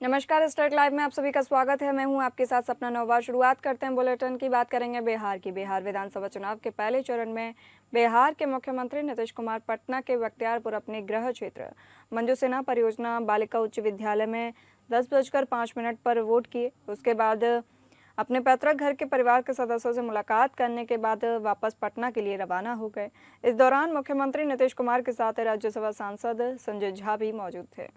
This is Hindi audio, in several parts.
नमस्कार, स्टार्ट लाइव में आप सभी का स्वागत है। मैं हूं आपके साथ सपना नौबार। शुरुआत करते हैं बुलेटिन की। बात करेंगे बिहार की। बिहार विधानसभा चुनाव के पहले चरण में बिहार के मुख्यमंत्री नीतीश कुमार पटना के बख्तियारपुर अपने गृह क्षेत्र मंजू सिन्हा परियोजना बालिका उच्च विद्यालय में 10:05 पर वोट किए। उसके बाद अपने पैतृक घर के परिवार के सदस्यों से मुलाकात करने के बाद वापस पटना के लिए रवाना हो गए। इस दौरान मुख्यमंत्री नीतीश कुमार के साथ राज्यसभा सांसद संजय झा भी मौजूद थे।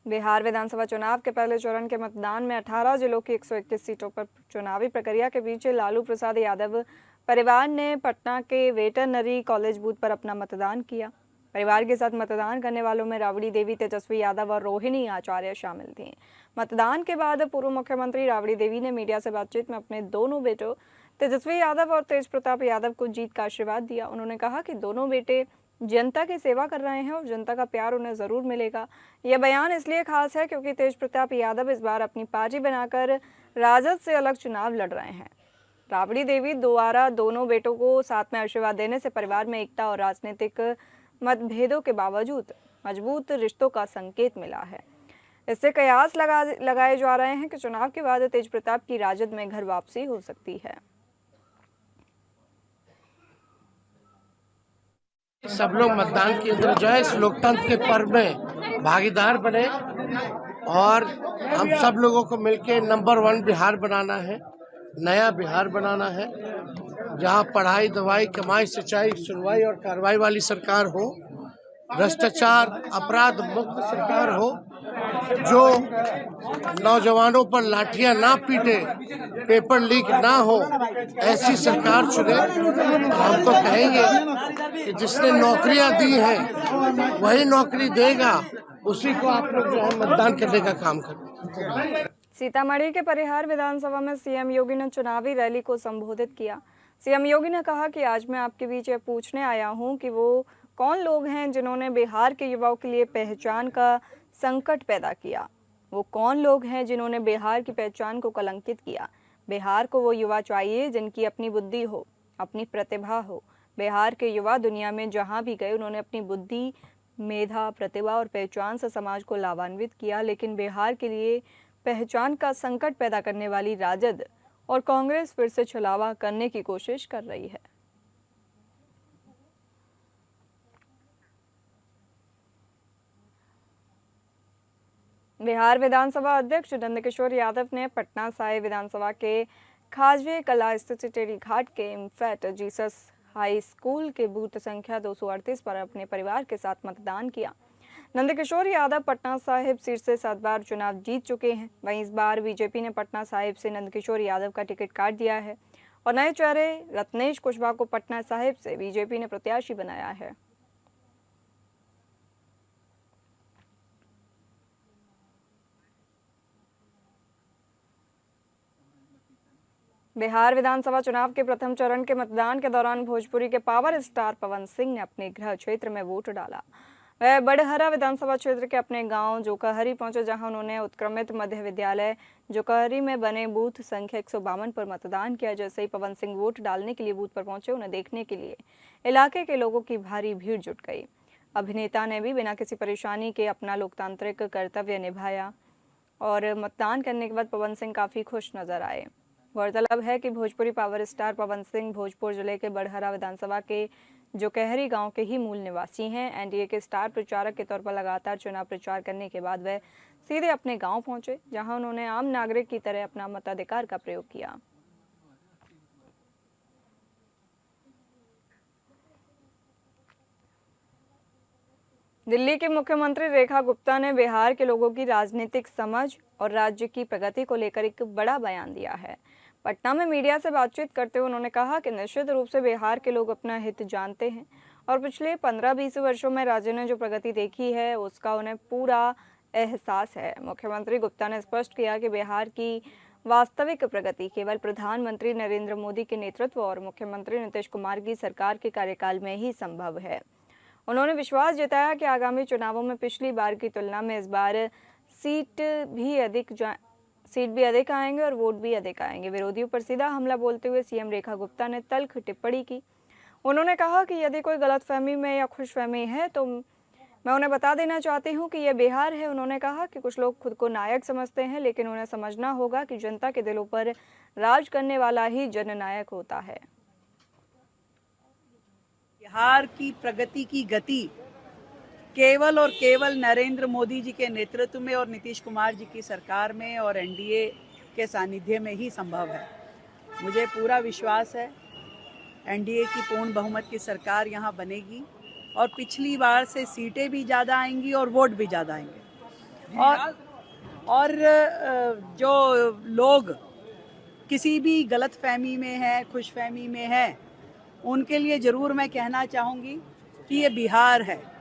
बिहार विधानसभा चुनाव के पहले चरण के मतदान में 18 जिलों की 121 सीटों पर चुनावी प्रक्रिया के बीच लालू प्रसाद यादव परिवार ने पटना के वेटरनरी कॉलेज बूथ पर अपना मतदान किया। परिवार के साथ मतदान करने वालों में राबड़ी देवी, तेजस्वी यादव और रोहिणी आचार्य शामिल थी। मतदान के बाद पूर्व मुख्यमंत्री राबड़ी देवी ने मीडिया से बातचीत में अपने दोनों बेटों तेजस्वी यादव और तेज प्रताप यादव को जीत का आशीर्वाद दिया। उन्होंने कहा कि दोनों बेटे जनता की सेवा कर रहे हैं और जनता का प्यार उन्हें जरूर मिलेगा। यह बयान इसलिए खास है क्योंकि तेज प्रताप यादव इस बार अपनी पार्टी बनाकर राजद से अलग चुनाव लड़ रहे हैं। राबड़ी देवी द्वारा दोनों बेटों को साथ में आशीर्वाद देने से परिवार में एकता और राजनीतिक मतभेदों के बावजूद मजबूत रिश्तों का संकेत मिला है। इससे कयास लगाए जा रहे हैं कि चुनाव के बाद तेज प्रताप की राजद में घर वापसी हो सकती है। सब लोग मतदान केंद्र जो है इस लोकतंत्र के पर्व में भागीदार बने और हम सब लोगों को मिलकर नंबर 1 बिहार बनाना है, नया बिहार बनाना है, जहां पढ़ाई, दवाई, कमाई, सिंचाई, सुनवाई और कार्रवाई वाली सरकार हो, भ्रष्टाचार, अपराध मुक्त सरकार हो, जो नौजवानों पर लाठियां ना पीटे, पेपर लीक ना हो, ऐसी सरकार चुने। हम तो कहेंगे कि जिसने नौकरियां दी हैं वही नौकरी देगा, उसी को आप लोग जो है मतदान करने का काम करें। सीतामढ़ी के परिहार विधानसभा में सीएम योगी ने चुनावी रैली को संबोधित किया। सीएम योगी ने कहा कि आज मैं आपके बीच ये पूछने आया हूं कि वो कौन लोग हैं जिन्होंने बिहार के युवाओं के लिए पहचान का संकट पैदा किया। वो कौन लोग हैं जिन्होंने बिहार की पहचान को कलंकित किया। बिहार को वो युवा चाहिए जिनकी अपनी बुद्धि हो, अपनी प्रतिभा हो। बिहार के युवा दुनिया में जहां भी गए उन्होंने अपनी बुद्धि, मेधा, प्रतिभा और पहचान से समाज को लाभान्वित किया। लेकिन बिहार के लिए पहचान का संकट पैदा करने वाली राजद और कांग्रेस फिर से छलावा करने की कोशिश कर रही है। बिहार विधानसभा अध्यक्ष नंदकिशोर यादव ने पटना साहिब विधानसभा के खाजवे कला स्थित टेरी घाट के इम्फेट जीसस हाई स्कूल के बूथ संख्या 238 पर अपने परिवार के साथ मतदान किया। नंदकिशोर यादव पटना साहिब सीट से 7 बार चुनाव जीत चुके हैं। वहीं इस बार बीजेपी ने पटना साहिब से नंदकिशोर यादव का टिकट काट दिया है और नए चेहरे रत्नेश कुशवाहा को पटना साहिब से बीजेपी ने प्रत्याशी बनाया है। बिहार विधानसभा चुनाव के प्रथम चरण के मतदान के दौरान भोजपुरी के पावर स्टार पवन सिंह ने अपने गृह क्षेत्र में वोट डाला। वह बड़हरा विधानसभा क्षेत्र के अपने गांव जोकहरी पहुंचे, जहां उन्होंने उत्क्रमित मध्य विद्यालय जोकहरी में बने बूथ संख्या 152 पर मतदान किया। जैसे ही पवन सिंह वोट डालने के लिए बूथ पर पहुंचे, उन्हें देखने के लिए इलाके के लोगों की भारी भीड़ जुट गई। अभिनेता ने भी बिना किसी परेशानी के अपना लोकतांत्रिक कर्तव्य निभाया और मतदान करने के बाद पवन सिंह काफी खुश नजर आए। गौरतलब है कि भोजपुरी पावर स्टार पवन सिंह भोजपुर जिले के बड़हरा विधानसभा के जोकहरी गांव के ही मूल निवासी हैं। एनडीए के स्टार प्रचारक के तौर पर लगातार चुनाव प्रचार करने के बाद वह सीधे अपने गांव पहुंचे, जहां उन्होंने आम नागरिक की तरह अपना मताधिकार का प्रयोग किया। दिल्ली की मुख्यमंत्री रेखा गुप्ता ने बिहार के लोगों की राजनीतिक समझ और राज्य की प्रगति को लेकर एक बड़ा बयान दिया है। पटना में मीडिया से बातचीत करते हुए उन्होंने कहा कि निश्चित रूप से बिहार के लोग अपना हित जानते हैं और पिछले 15-20 वर्षों में राज्य ने जो प्रगति देखी है उसका उन्हें पूरा एहसास है। मुख्यमंत्री गुप्ता ने स्पष्ट किया कि बिहार की वास्तविक प्रगति केवल प्रधानमंत्री नरेंद्र मोदी के नेतृत्व और मुख्यमंत्री नीतीश कुमार की सरकार के कार्यकाल में ही संभव है। उन्होंने विश्वास जताया कि आगामी चुनावों में पिछली बार की तुलना में इस बार सीट भी अधिक आएंगे और वोट भी अधिक आएंगे। विरोधियों पर सीधा हमला बोलते हुए सीएम रेखा गुप्ता ने तल्ख टिप्पणी की। उन्होंने कहा कि यदि कोई गलतफहमी में या खुशफहमी है तो मैं उन्हें बता देना चाहती हूं कि यह बिहार है। उन्होंने कहा कि कुछ लोग खुद को नायक समझते हैं, लेकिन उन्हें समझना होगा कि जनता के दिलों पर राज करने वाला ही जननायक होता है। बिहार की प्रगति की गति केवल और केवल नरेंद्र मोदी जी के नेतृत्व में और नीतीश कुमार जी की सरकार में और एनडीए के सानिध्य में ही संभव है। मुझे पूरा विश्वास है एनडीए की पूर्ण बहुमत की सरकार यहाँ बनेगी और पिछली बार से सीटें भी ज़्यादा आएंगी और वोट भी ज़्यादा आएंगे। और जो लोग किसी भी गलतफहमी में है, खुशफहमी में है, उनके लिए ज़रूर मैं कहना चाहूँगी कि ये बिहार है।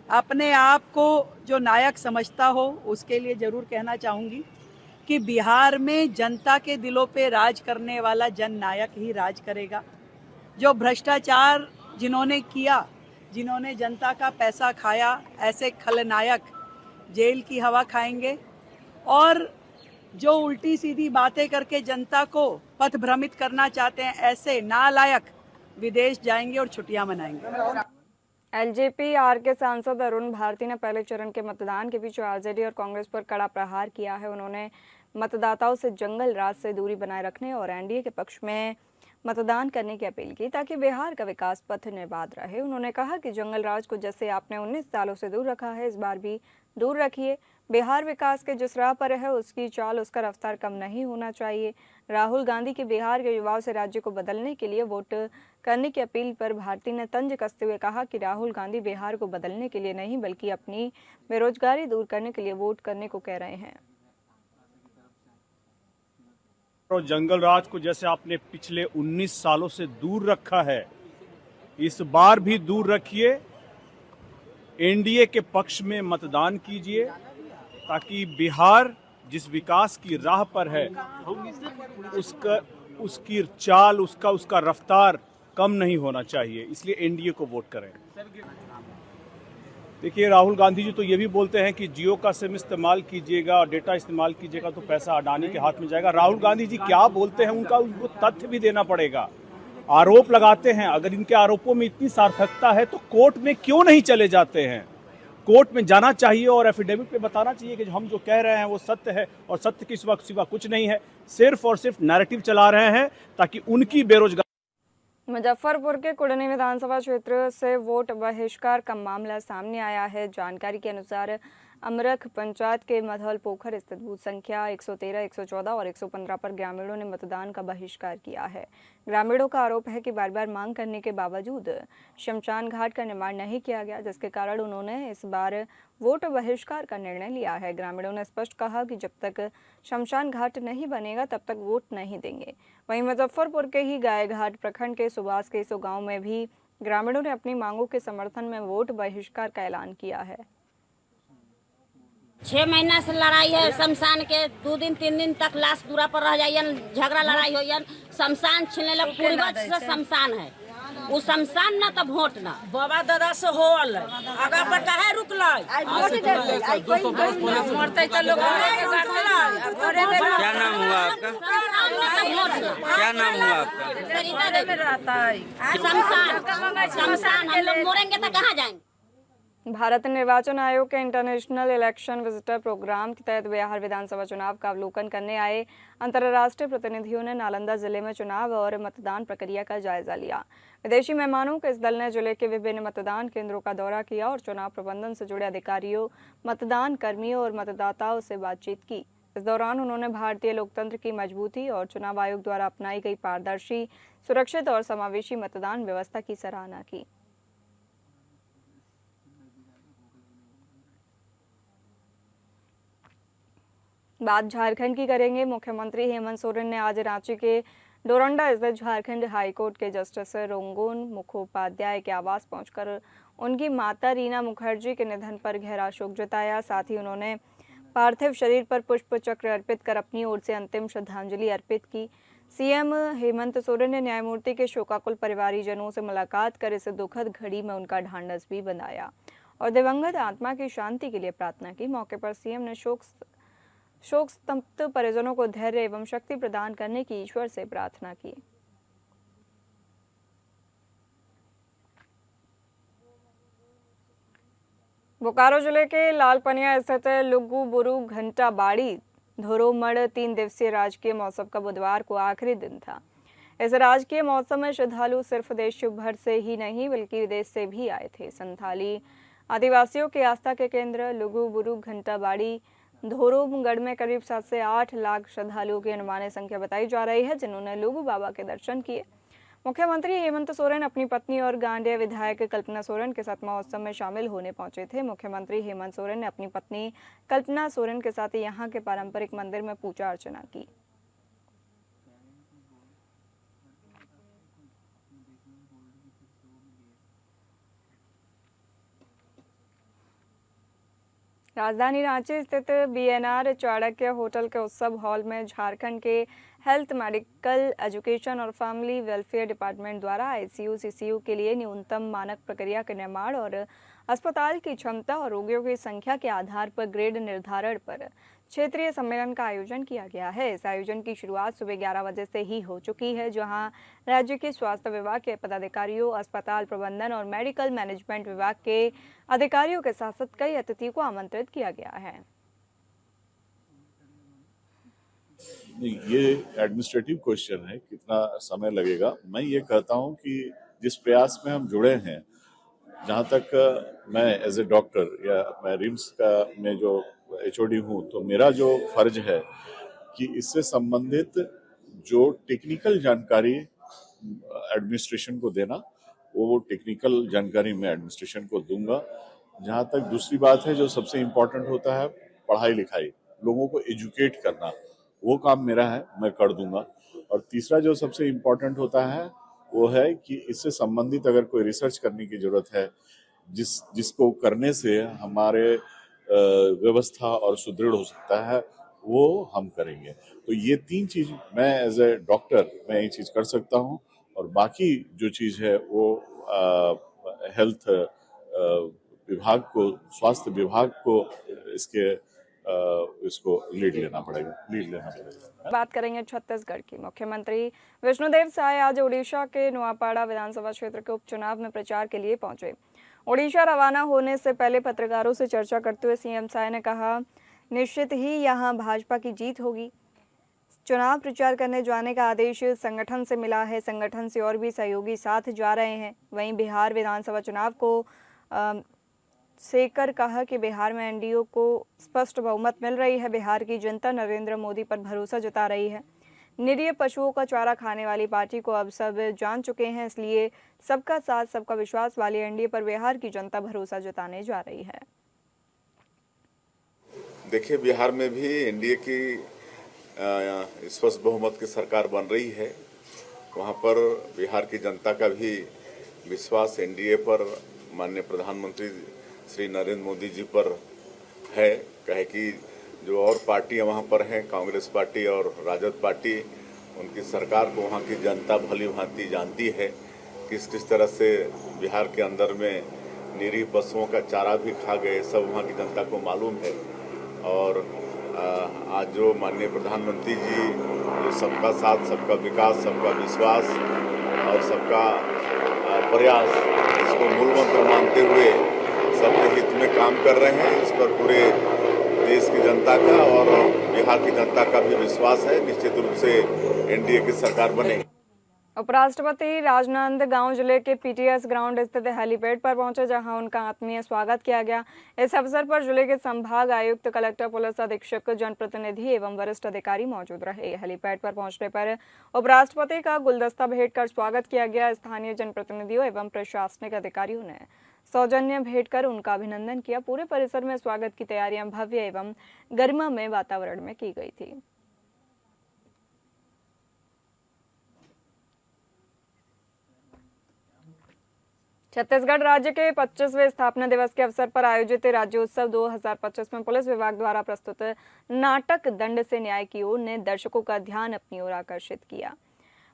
अपने आप को जो नायक समझता हो उसके लिए ज़रूर कहना चाहूँगी कि बिहार में जनता के दिलों पे राज करने वाला जननायक ही राज करेगा। जो भ्रष्टाचार जिन्होंने किया, जिन्होंने जनता का पैसा खाया, ऐसे खलनायक जेल की हवा खाएंगे और जो उल्टी सीधी बातें करके जनता को पथभ्रमित करना चाहते हैं, ऐसे नालायक विदेश जाएंगे और छुट्टियां मनाएंगे। एलजेपी आर के सांसद अरुण भारती ने पहले चरण के मतदान के बीच आरजेडी और कांग्रेस पर कड़ा प्रहार किया है। उन्होंने मतदाताओं से जंगल राज से दूरी बनाए रखने और एनडीए के पक्ष में मतदान करने की अपील की ताकि बिहार का विकास पथ निर्बाध रहे। उन्होंने कहा कि जंगल राज को जैसे आपने 19 सालों से दूर रखा है, इस बार भी दूर रखिए। बिहार विकास के जिस राह पर है उसकी चाल, उसका रफ्तार कम नहीं होना चाहिए। राहुल गांधी की बिहार के युवाओं से राज्य को बदलने के लिए वोट करने की अपील पर भारती ने तंज कसते हुए कहा कि राहुल गांधी बिहार को बदलने के लिए नहीं बल्कि अपनी बेरोजगारी दूर करने के लिए वोट करने को कह रहे हैं। और जंगल राज को जैसे आपने पिछले 19 सालों से दूर रखा है, इस बार भी दूर रखिए। एनडीए के पक्ष में मतदान कीजिए ताकि बिहार जिस विकास की राह पर है उसकी चाल, उसका रफ्तार कम नहीं होना चाहिए, इसलिए एनडीए को वोट करें। देखिए, राहुल गांधी जी तो ये भी बोलते हैं कि जियो का सिम इस्तेमाल कीजिएगा और डेटा इस्तेमाल कीजिएगा तो पैसा अडानी के हाथ में जाएगा। राहुल गांधी जी क्या बोलते हैं उनको तथ्य भी देना पड़ेगा। आरोप लगाते हैं, अगर इनके आरोपों में इतनी सार्थकता है तो कोर्ट में क्यों नहीं चले जाते हैं? कोर्ट में जाना चाहिए और एफिडेविट पे बताना चाहिए कि हम जो कह रहे हैं वो सत्य है और सत्य के सिवा कुछ नहीं है। सिर्फ और सिर्फ नैरेटिव चला रहे हैं ताकि उनकी बेरोजगारी। मुजफ्फरपुर के कुढ़नी विधानसभा क्षेत्र से वोट बहिष्कार का मामला सामने आया है। जानकारी के अनुसार अमरख पंचायत के मधौल पोखर स्थित बूथ संख्या 113, 114 और 115 पर ग्रामीणों ने मतदान का बहिष्कार किया है। ग्रामीणों का आरोप है कि बार बार मांग करने के बावजूद शमशान घाट का निर्माण नहीं किया गया, जिसके कारण उन्होंने इस बार वोट बहिष्कार का निर्णय लिया है। ग्रामीणों ने स्पष्ट कहा कि जब तक शमशान घाट नहीं बनेगा तब तक वोट नहीं देंगे। वहीं मुजफ्फरपुर के ही गायघाट प्रखंड के सुबास के सो गाँव में भी ग्रामीणों ने अपनी मांगों के समर्थन में वोट बहिष्कार का ऐलान किया है। 6 महीना से लड़ाई है शमशान के। 2 दिन 3 दिन तक लाश दूरा पर रह जाइए, झगड़ा लड़ाई हो। शमशान छीने लग पूर्वज से शमशान है, वो शमशान ना तो वोट ना। बाबा दादा से होल आगा पर काहे रुकलै? मरते तो लोग क्या नाम हुआ आपका? क्या नाम हुआ आपका? शमशान हम लोग मरेंगे तो कहाँ जाएंगे? भारत निर्वाचन आयोग के इंटरनेशनल इलेक्शन विजिटर प्रोग्राम के तहत बिहार विधानसभा चुनाव का अवलोकन करने आए अंतर्राष्ट्रीय प्रतिनिधियों ने नालंदा जिले में चुनाव और मतदान प्रक्रिया का जायजा लिया। विदेशी मेहमानों के इस दल ने जिले के विभिन्न मतदान केंद्रों का दौरा किया और चुनाव प्रबंधन से जुड़े अधिकारियों, मतदान कर्मियों और मतदाताओं से बातचीत की। इस दौरान उन्होंने भारतीय लोकतंत्र की मजबूती और चुनाव आयोग द्वारा अपनाई गई पारदर्शी, सुरक्षित और समावेशी मतदान व्यवस्था की सराहना की। बात झारखंड की करेंगे। मुख्यमंत्री हेमंत सोरेन ने आज रांची के डोरंडा स्थित झारखंड हाईकोर्ट के जस्टिस रोंगोन मुखोपाध्याय के आवास पहुंचकर उनकी माता रीना मुखर्जी के निधन पर गहरा शोक जताया। साथ ही उन्होंने पार्थिव शरीर पर पुष्प चक्र अर्पित कर अपनी ओर से अंतिम श्रद्धांजलि अर्पित की। सीएम हेमंत सोरेन ने न्यायमूर्ति के शोकाकुल परिवारीजनों से मुलाकात कर इस दुखद घड़ी में उनका ढांढस भी बंधाया और दिवंगत आत्मा की शांति के लिए प्रार्थना की। मौके पर सीएम ने शोक शोक संतप्त परिजनों को धैर्य एवं शक्ति प्रदान करने की ईश्वर से प्रार्थना की। बोकारो जिले के लालपनिया स्थित लुगु बुरु घंटा बाड़ी धोरोमड़ 3 दिवसीय राजकीय महोत्सव का बुधवार को आखिरी दिन था। इस राजकीय महोत्सव में श्रद्धालु सिर्फ देश भर से ही नहीं बल्कि विदेश से भी आए थे। संथाली आदिवासियों की आस्था के केंद्र लुगु बुरु घंटा बाड़ी धोरोमगढ़ में करीब 7 से 8 लाख श्रद्धालुओं की अनुमानित संख्या बताई जा रही है, जिन्होंने लुगु बाबा के दर्शन किए। मुख्यमंत्री हेमंत सोरेन अपनी पत्नी और गांडेय विधायक कल्पना सोरेन के साथ महोत्सव में शामिल होने पहुंचे थे। मुख्यमंत्री हेमंत सोरेन ने अपनी पत्नी कल्पना सोरेन के साथ यहां के पारंपरिक मंदिर में पूजा अर्चना की। राजधानी रांची स्थित बीएनआर चाणक्य होटल के उत्सव हॉल में झारखंड के हेल्थ, मेडिकल, एजुकेशन और फैमिली वेलफेयर डिपार्टमेंट द्वारा आईसीयू, सीसीयू के लिए न्यूनतम मानक प्रक्रिया के निर्माण और अस्पताल की क्षमता और रोगियों की संख्या के आधार पर ग्रेड निर्धारण पर क्षेत्रीय सम्मेलन का आयोजन किया गया है। इस आयोजन की शुरुआत सुबह 11 बजे से ही हो चुकी है, जहां राज्य के स्वास्थ्य विभाग के पदाधिकारियों, अस्पताल प्रबंधन और मेडिकल मैनेजमेंट विभाग के अधिकारियों के साथ साथ कई अतिथियों को आमंत्रित किया गया है। ये एडमिनिस्ट्रेटिव क्वेश्चन है, कितना समय लगेगा। मैं ये कहता हूँ कि जिस प्रयास में हम जुड़े हैं, जहाँ तक मैं एज ए डॉक्टर या मैं रिम्स का में जो एचओडी हूँ, तो मेरा जो फर्ज है कि इससे संबंधित जो टेक्निकल जानकारी एडमिनिस्ट्रेशन को देना, वो टेक्निकल जानकारी मैं एडमिनिस्ट्रेशन को दूंगा। जहाँ तक दूसरी बात है, जो सबसे इम्पोर्टेंट होता है पढ़ाई लिखाई, लोगों को एजुकेट करना, वो काम मेरा है, मैं कर दूंगा। और तीसरा जो सबसे इम्पोर्टेंट होता है वो है कि इससे संबंधित अगर कोई रिसर्च करने की जरूरत है, जिसको करने से हमारे व्यवस्था और सुदृढ़ हो सकता है, वो हम करेंगे। तो ये 3 चीज मैं एज ए डॉक्टर मैं ये चीज कर सकता हूँ, और बाकी जो चीज है वो हेल्थ विभाग को, स्वास्थ्य विभाग को इसको लीड लेना पड़ेगा। बात करेंगे छत्तीसगढ़ की। मुख्यमंत्री विष्णुदेव साय आज ओडिशा के नुआपाड़ा विधानसभा क्षेत्र के उपचुनाव में प्रचार के लिए पहुंचे। ओडिशा रवाना होने से पहले पत्रकारों से चर्चा करते हुए सीएम साय ने कहा, निश्चित ही यहां भाजपा की जीत होगी। चुनाव प्रचार करने जाने का आदेश संगठन से मिला है, संगठन से और भी सहयोगी साथ जा रहे हैं। वहीं बिहार विधानसभा चुनाव को सेकर कहा कि बिहार में एनडीए को स्पष्ट बहुमत मिल रही है। बिहार की जनता नरेंद्र मोदी पर भरोसा जता रही है। निरीह पशुओं का चारा खाने वाली पार्टी को अब सब जान चुके हैं, इसलिए सबका साथ सबका विश्वास वाली एनडीए पर बिहार की जनता भरोसा जताने जा रही है। देखिए, बिहार में भी एनडीए की स्पष्ट बहुमत की सरकार बन रही है। वहाँ पर बिहार की जनता का भी विश्वास एनडीए पर, माननीय प्रधानमंत्री श्री नरेंद्र मोदी जी पर है। कहे कि जो और पार्टियां वहां पर हैं, कांग्रेस पार्टी और राजद पार्टी, उनकी सरकार को वहां की जनता भली भांति जानती है। किस तरह से बिहार के अंदर में निरीह पशुओं का चारा भी खा गए, सब वहां की जनता को मालूम है। और आज जो माननीय प्रधानमंत्री जी जो सबका साथ, सबका विकास, सबका विश्वास और सबका प्रयास, इसको मूल मंत्र मानते हुए सबके हित में काम कर रहे हैं, इस पर पूरे देश की जनता का और बिहार की जनता का भी विश्वास है। निश्चित रूप से एनडीए की सरकार बनेगी। उपराष्ट्रपति राजनांदगांव जिले के पीटीएस ग्राउंड स्थित हेलीपैड पर पहुंचे, जहां उनका आत्मीय स्वागत किया गया। इस अवसर पर जिले के संभाग आयुक्त, कलेक्टर, पुलिस अधीक्षक, जनप्रतिनिधि एवं वरिष्ठ अधिकारी मौजूद रहे। हेलीपैड पर पहुंचने पर उपराष्ट्रपति का गुलदस्ता भेंट कर स्वागत किया गया। स्थानीय जनप्रतिनिधियों एवं प्रशासनिक अधिकारियों ने सौजन्य भेंट कर उनका अभिनंदन किया। पूरे परिसर में स्वागत की तैयारियां भव्य एवं गरिमामय वातावरण में की गई थी। छत्तीसगढ़ राज्य के 25वें स्थापना दिवस के अवसर पर आयोजित राज्योत्सव 2025 में पुलिस विभाग द्वारा प्रस्तुत नाटक दंड से न्याय की ओर ने दर्शकों का ध्यान अपनी ओर आकर्षित किया।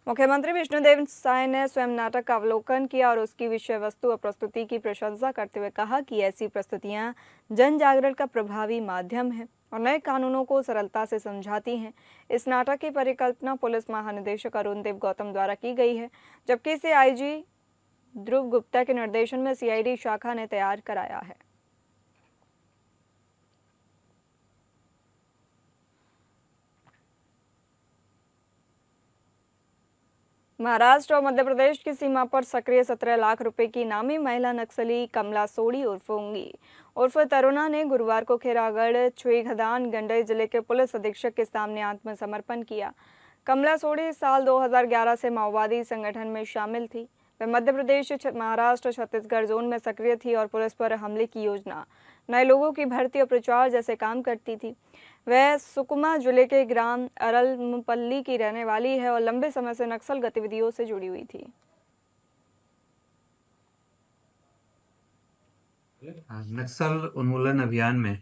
मुख्यमंत्री विष्णुदेव साय ने स्वयं नाटक का अवलोकन किया और उसकी विषय वस्तु और प्रस्तुति की प्रशंसा करते हुए कहा कि ऐसी प्रस्तुतियां जन जागरण का प्रभावी माध्यम है। और नए कानूनों को सरलता से समझाती हैं। इस नाटक की परिकल्पना पुलिस महानिदेशक अरुण देव गौतम द्वारा की गई है, जबकि इसे आईजी ध्रुव गुप्ता के निर्देशन में सीआईडी शाखा ने तैयार कराया है। महाराष्ट्र और मध्य प्रदेश की सीमा पर सक्रिय 17 लाख रुपए की इनामी महिला नक्सली कमला सोडी उर्फ ओंगी उर्फ तरुणा ने गुरुवार को खेरागढ़ छुईखदान गंडई जिले के पुलिस अधीक्षक के सामने आत्मसमर्पण किया। कमला सोडी साल 2011 से माओवादी संगठन में शामिल थी। वह मध्य प्रदेश, महाराष्ट्र, छत्तीसगढ़ जोन में सक्रिय थी और पुलिस पर हमले की योजना, नए लोगों की भर्ती और प्रचार जैसे काम करती थी। वह सुकमा जिले के ग्राम अरलमपल्ली की रहने वाली है और लंबे समय से नक्सल गतिविधियों से जुड़ी हुई थी। नक्सल उन्मूलन अभियान में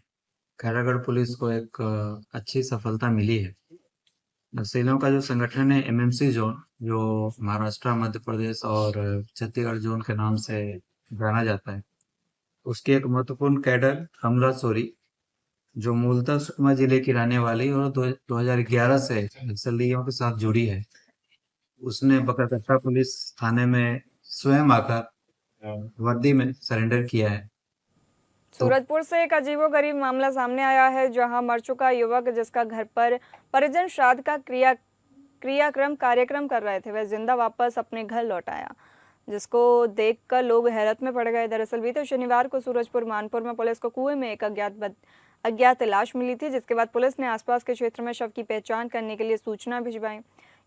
खैरागढ़ पुलिस को एक अच्छी सफलता मिली है। नक्सलियों का जो संगठन है एमएमसी जोन, जो महाराष्ट्र, मध्य प्रदेश और छत्तीसगढ़ जोन के नाम से जाना जाता है, उसकी एक महत्वपूर्ण कैडर कमला सोरी, जो मूलतः सुकमा जिले की रहने वाली और 2011 से नक्सलियों के साथ जुड़ी है, उसने बकरकट्टा पुलिस थाने में स्वयं आकर वर्दी में सरेंडर किया है। सूरजपुर से एक अजीबोगरीब मामला सामने आया है, जहां मर चुका युवक, जिसका घर पर परिजन श्राद्ध का कार्यक्रम कर रहे थे, वह जिंदा वापस अपने घर लौट आया, जिसको देखकर लोग हैरत में पड़ गए। दरअसल बीते शनिवार को सूरजपुर मानपुर में पुलिस को कुएं में एक अज्ञात लाश मिली थी, जिसके बाद पुलिस ने आसपास के क्षेत्र में शव की पहचान करने के लिए सूचना भिजवाई।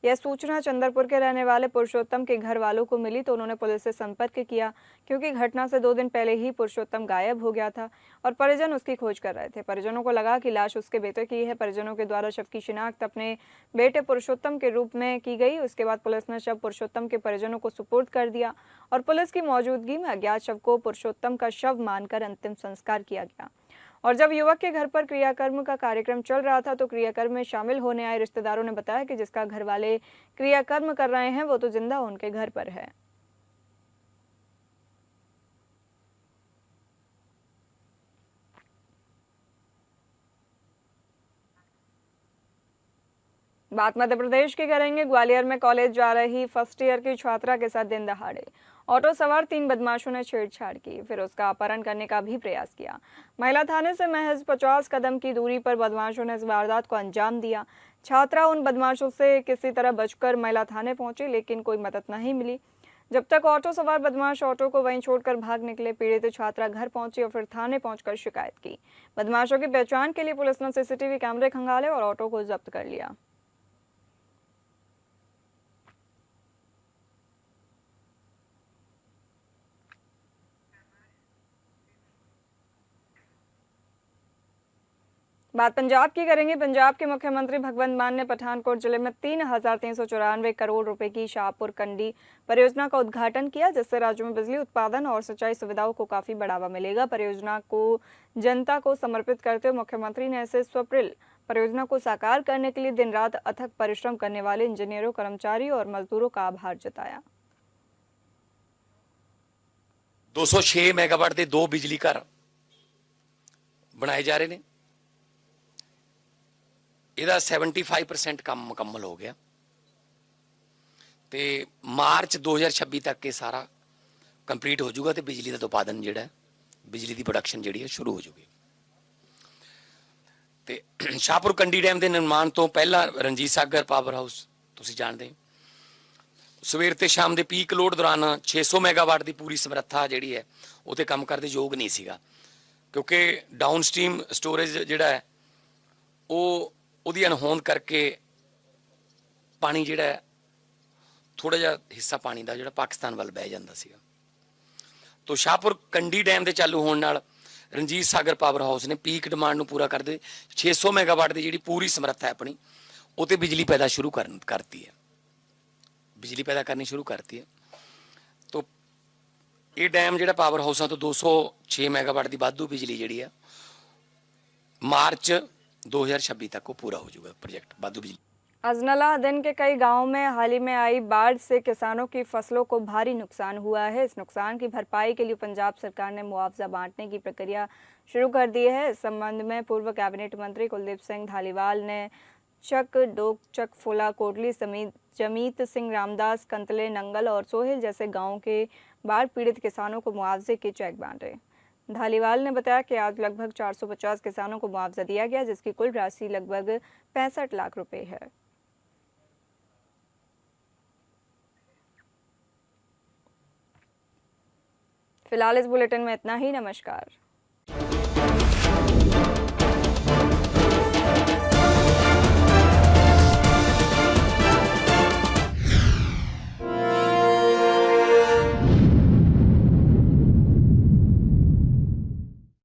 यह सूचना चंदरपुर के रहने वाले पुरुषोत्तम के घर वालों को मिली तो उन्होंने पुलिस से संपर्क किया, क्योंकि घटना से 2 दिन पहले ही पुरुषोत्तम गायब हो गया था और परिजन उसकी खोज कर रहे थे। परिजनों को लगा कि लाश उसके बेटे की है। परिजनों के द्वारा शव की शिनाख्त अपने बेटे पुरुषोत्तम के रूप में की गई। उसके बाद पुलिस ने शव पुरुषोत्तम के परिजनों को सुपुर्द कर दिया और पुलिस की मौजूदगी में अज्ञात शव को पुरुषोत्तम का शव मानकर अंतिम संस्कार किया गया। और जब युवक के घर पर क्रियाकर्म का कार्यक्रम चल रहा था तो क्रियाकर्म में शामिल होने आए रिश्तेदारों ने बताया कि जिसका घर वाले क्रियाकर्म कर रहे हैं वो तो जिंदा उनके घर पर है। बात मध्य प्रदेश की करेंगे। ग्वालियर में कॉलेज जा रही फर्स्ट ईयर की छात्रा के साथ दिन दहाड़े ऑटो सवार 3 बदमाशों ने छेड़छाड़ की, फिर उसका अपहरण करने का भी प्रयास किया। महिला थाने से महज 50 कदम की दूरी पर बदमाशों ने इस वारदात को अंजाम दिया। छात्रा उन बदमाशों से किसी तरह बचकर महिला थाने पहुंची, लेकिन कोई मदद नहीं मिली। जब तक ऑटो सवार बदमाश ऑटो को वहीं छोड़कर भाग निकले, पीड़ित छात्रा घर पहुंची और फिर थाने पहुंचकर शिकायत की। बदमाशों की पहचान के लिए पुलिस ने सीसीटीवी कैमरे खंगाले और ऑटो को जब्त कर लिया। बात पंजाब की करेंगे। पंजाब के मुख्यमंत्री भगवंत मान ने पठानकोट जिले में 3,394 करोड़ रुपए की शाहपुर कंडी परियोजना का उद्घाटन किया, जिससे राज्य में बिजली उत्पादन और सिंचाई सुविधाओं को काफी बढ़ावा मिलेगा। परियोजना को जनता को समर्पित करते हुए मुख्यमंत्री ने ऐसे स्वप्निल परियोजना को साकार करने के लिए दिन रात अथक परिश्रम करने वाले इंजीनियरों, कर्मचारियों और मजदूरों का आभार जताया। 206 मेगावाट के 2 बिजली घर बनाए जा रहे हैं। ਇਹਦਾ 75% ਕੰਮ ਮੁਕੰਮਲ ਹੋ ਗਿਆ ਤੇ ਮਾਰਚ 2026 ਤੱਕ ਇਹ ਸਾਰਾ ਕੰਪਲੀਟ ਹੋ ਜਾਊਗਾ ਤੇ ਬਿਜਲੀ ਦਾ ਉਤਪਾਦਨ ਜਿਹੜਾ ਬਿਜਲੀ ਦੀ ਪ੍ਰੋਡਕਸ਼ਨ ਜਿਹੜੀ ਹੈ ਸ਼ੁਰੂ ਹੋ ਜਾਊਗੀ। ਤੇ ਸ਼ਾਹਪੁਰ ਕੰਡੀ ਡੈਮ ਦੇ ਨਿਰਮਾਣ ਤੋਂ ਪਹਿਲਾਂ ਰਣਜੀਤ ਸਾਗਰ ਪਾਵਰ ਹਾਊਸ ਤੁਸੀਂ ਜਾਣਦੇ ਸਵੇਰ ਤੇ ਸ਼ਾਮ ਦੇ ਪੀਕ ਲੋਡ ਦੌਰਾਨ 600 ਮੈਗਾਵਾਟ ਦੀ ਪੂਰੀ ਸਮਰੱਥਾ ਜਿਹੜੀ ਹੈ ਉਹ ਤੇ ਕੰਮ ਕਰਦੇ ਯੋਗ ਨਹੀਂ ਸੀਗਾ, ਕਿਉਂਕਿ ਡਾਊਨਸਟ੍ਰੀਮ ਸਟੋਰੇਜ ਜਿਹੜਾ ਹੈ ਉਹ ਉਹਦੀ ਅਣਹੋਂਦ ਕਰਕੇ ਪਾਣੀ ਜਿਹੜਾ ਥੋੜਾ ਜਿਹਾ ਹਿੱਸਾ ਪਾਣੀ ਦਾ ਜਿਹੜਾ ਪਾਕਿਸਤਾਨ ਵੱਲ ਬਹਿ ਜਾਂਦਾ ਸੀਗਾ। ਤੋਂ ਸ਼ਾਹਪੁਰ ਕੰਡੀ ਡੈਮ ਦੇ ਚਾਲੂ ਹੋਣ ਨਾਲ ਰਣਜੀਤ ਸਾਗਰ ਪਾਵਰ ਹਾਊਸ ਨੇ ਪੀਕ ਡਿਮਾਂਡ ਨੂੰ ਪੂਰਾ ਕਰਦੇ 600 ਮੈਗਾਵਾਟ ਦੀ ਜਿਹੜੀ ਪੂਰੀ ਸਮਰੱਥਾ ਹੈ ਆਪਣੀ ਉਹ ਤੇ ਬਿਜਲੀ ਪੈਦਾ ਸ਼ੁਰੂ ਕਰਤੀ ਹੈ, ਬਿਜਲੀ ਪੈਦਾ ਕਰਨੀ ਸ਼ੁਰੂ ਕਰਤੀ ਹੈ। ਤੋਂ ਇਹ ਡੈਮ ਜਿਹੜਾ ਪਾਵਰ ਹਾਊਸਾਂ ਤੋਂ 206 ਮੈਗਾਵਾਟ ਦੀ ਵਾਧੂ ਬਿਜਲੀ ਜਿਹੜੀ ਆ ਮਾਰਚ 2026 तक वो पूरा हो जाएगा प्रोजेक्ट वाधू बिजली। अजनला दिन के कई गांवों में हाल ही में आई बाढ़ से किसानों की फसलों को भारी नुकसान हुआ है। इस नुकसान की भरपाई के लिए पंजाब सरकार ने मुआवजा बांटने की प्रक्रिया शुरू कर दी है। इस संबंध में पूर्व कैबिनेट मंत्री कुलदीप सिंह धालीवाल ने चक, डोक चक, फुला, कोटली समेत जमीत सिंह, रामदास, कंतले, नंगल और सोहेल जैसे गाँव के बाढ़ पीड़ित किसानों को मुआवजे के चेक बांटे। धालीवाल ने बताया कि आज लगभग 450 किसानों को मुआवजा दिया गया, जिसकी कुल राशि लगभग 65 लाख रुपए है। फिलहाल इस बुलेटिन में इतना ही। नमस्कार।